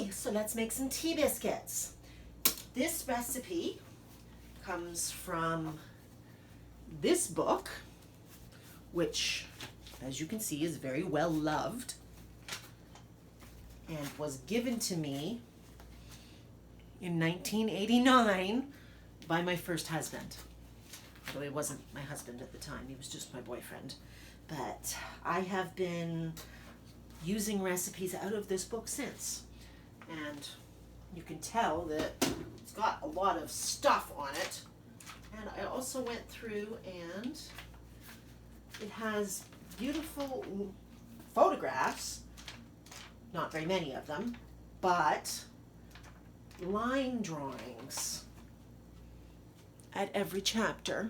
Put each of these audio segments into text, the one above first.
Okay, so let's make some tea biscuits. This recipe comes from this book, which, as you can see, is very well loved and was given to me in 1989 by my first husband. Although he wasn't my husband at the time, he was just my boyfriend. But I have been using recipes out of this book since. And you can tell that it's got a lot of stuff on it. And I also went through and it has beautiful photographs, not very many of them, but line drawings at every chapter.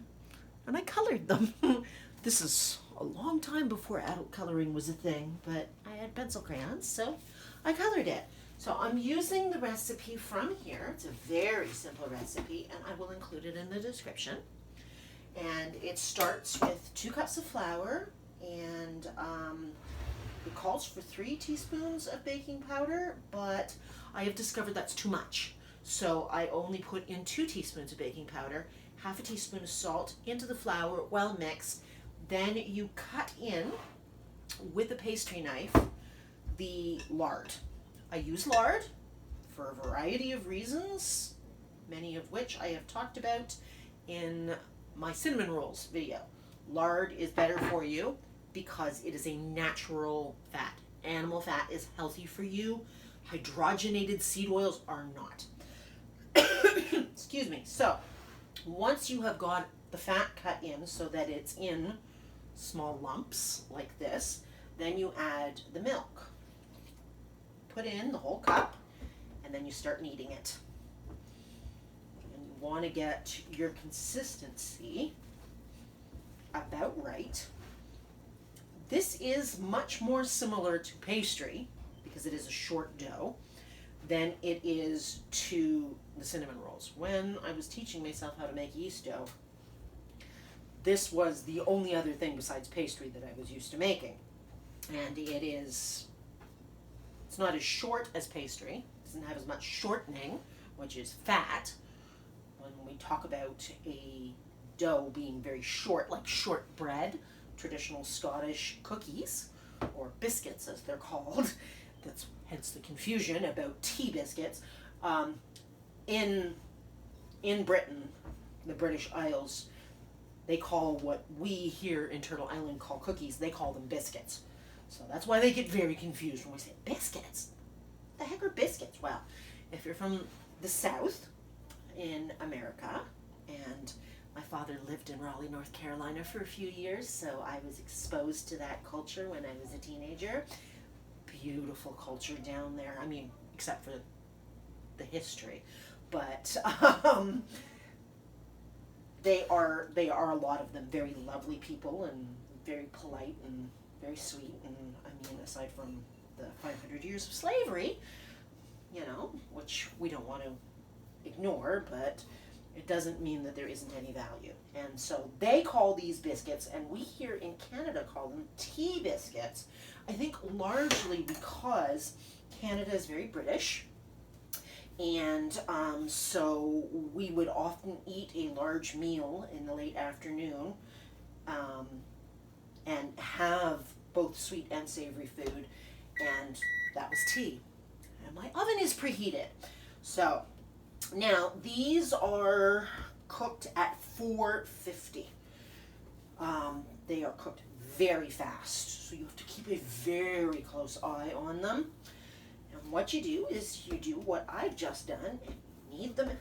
And I colored them. This is a long time before adult coloring was a thing, but I had pencil crayons, so I colored it. So I'm using the recipe from here. It's a very simple recipe, and I will include it in the description. And it starts with 2 cups of flour, and it calls for 3 teaspoons of baking powder, but I have discovered that's too much. So I only put in 2 teaspoons of baking powder, half a teaspoon of salt into the flour, well mixed. Then you cut in, with a pastry knife, the lard. I use lard for a variety of reasons, many of which I have talked about in my cinnamon rolls video. Lard is better for you because it is a natural fat. Animal fat is healthy for you. Hydrogenated seed oils are not. Excuse me. So, once you have got the fat cut in so that it's in small lumps like this, then you add the milk. Put in the whole cup, and then you start kneading it. And you want to get your consistency about right. This is much more similar to pastry, because it is a short dough, than it is to the cinnamon rolls. When I was teaching myself how to make yeast dough, this was the only other thing besides pastry that I was used to making. And it's not as short as pastry. It doesn't have as much shortening, which is fat. When we talk about a dough being very short, like shortbread, traditional Scottish cookies, or biscuits as they're called, that's hence the confusion about tea biscuits. In Britain, the British Isles, they call what we here in Turtle Island call cookies, they call them biscuits. So that's why they get very confused when we say biscuits. The heck are biscuits? Well, if you're from the South in America, and my father lived in Raleigh, North Carolina for a few years, so I was exposed to that culture when I was a teenager. Beautiful culture down there. I mean, except for the history. But they are a lot of them very lovely people and very polite and very sweet. And I mean, aside from the 500 years of slavery, you know, which we don't want to ignore, but it doesn't mean that there isn't any value. And so they call these biscuits, and we here in Canada call them tea biscuits. I think largely because Canada is very British, and so we would often eat a large meal in the late afternoon and have both sweet and savory food, and that was tea. And my oven is preheated. So now these are cooked at 450. They are cooked very fast, so you have to keep a very close eye on them. And what you do is you do what I've just done and knead them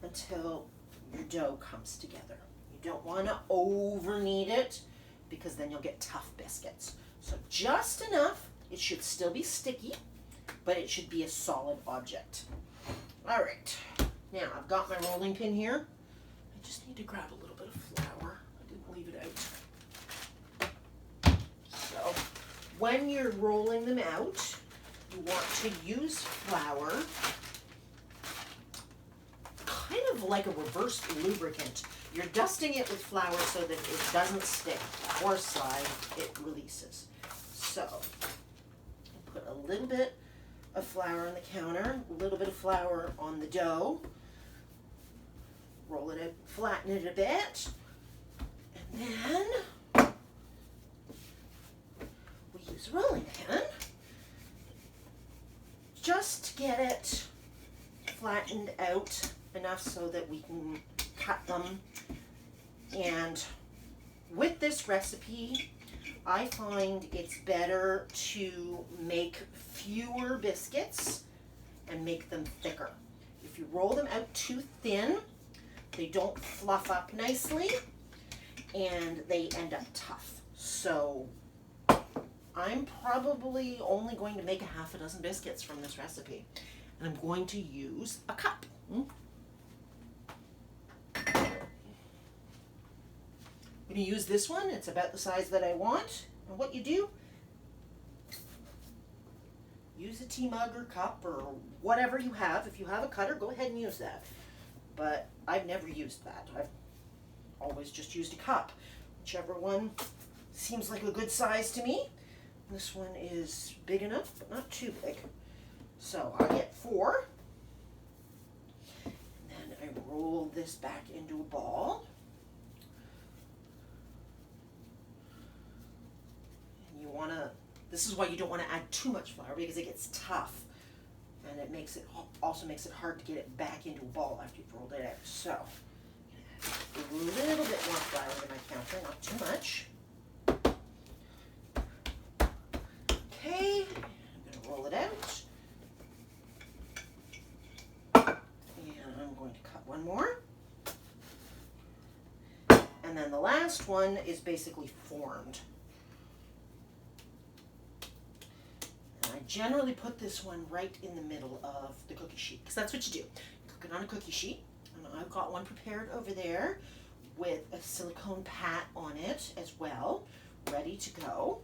until your dough comes together. You don't want to over knead it because then you'll get tough biscuits. So just enough. It should still be sticky, but it should be a solid object. All right, now I've got my rolling pin here. I just need to grab a little bit of flour. I didn't leave it out. So when you're rolling them out, you want to use flour kind of like a reverse lubricant. You're dusting it with flour so that it doesn't stick, or slide, it releases. So put a little bit of flour on the counter, a little bit of flour on the dough. Roll it out, flatten it a bit, and then we use a rolling pin just to get it flattened out enough so that we can cut them. And with this recipe, I find it's better to make fewer biscuits and make them thicker. If you roll them out too thin, they don't fluff up nicely and they end up tough. So I'm probably only going to make a half a dozen biscuits from this recipe. And I'm going to use a cup. I'm going to use this one. It's about the size that I want. And what you do, use a tea mug or cup or whatever you have. If you have a cutter, go ahead and use that. But I've never used that. I've always just used a cup. Whichever one seems like a good size to me. This one is big enough, but not too big. So I get 4. And then I roll this back into a ball. And you want to, this is why you don't want to add too much flour, because it gets tough. And it makes it, also makes it hard to get it back into a ball after you've rolled it out. So, a little bit more flour in my counter, not too much. Okay, I'm going to roll it out. And I'm going to cut one more. And then the last one is basically formed. I generally put this one right in the middle of the cookie sheet, because that's what you do. Cook it on a cookie sheet. And I've got one prepared over there with a silicone pat on it as well, ready to go.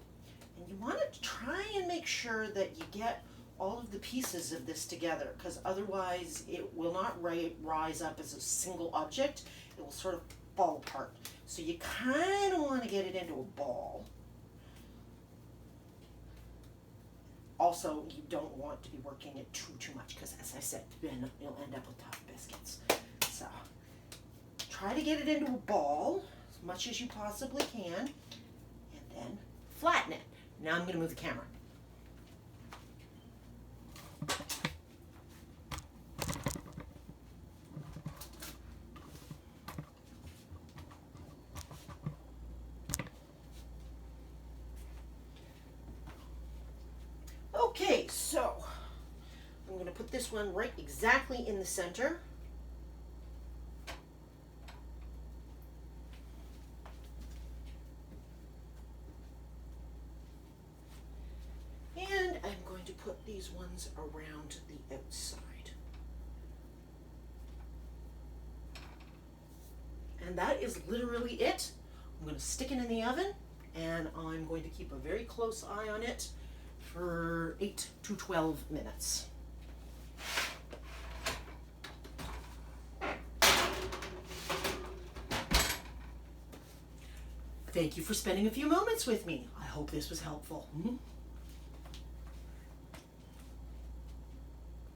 And you want to try and make sure that you get all of the pieces of this together, because otherwise it will not rise up as a single object. It will sort of fall apart. So you kind of want to get it into a ball. Also, you don't want to be working it too much, because as I said, then you'll end up with tough biscuits. So try to get it into a ball as much as you possibly can, and then flatten it. Now I'm going to move the camera. Okay, so I'm going to put this one right exactly in the center. And I'm going to put these ones around the outside. And that is literally it. I'm going to stick it in the oven, and I'm going to keep a very close eye on it for 8 to 12 minutes. Thank you for spending a few moments with me. I hope this was helpful.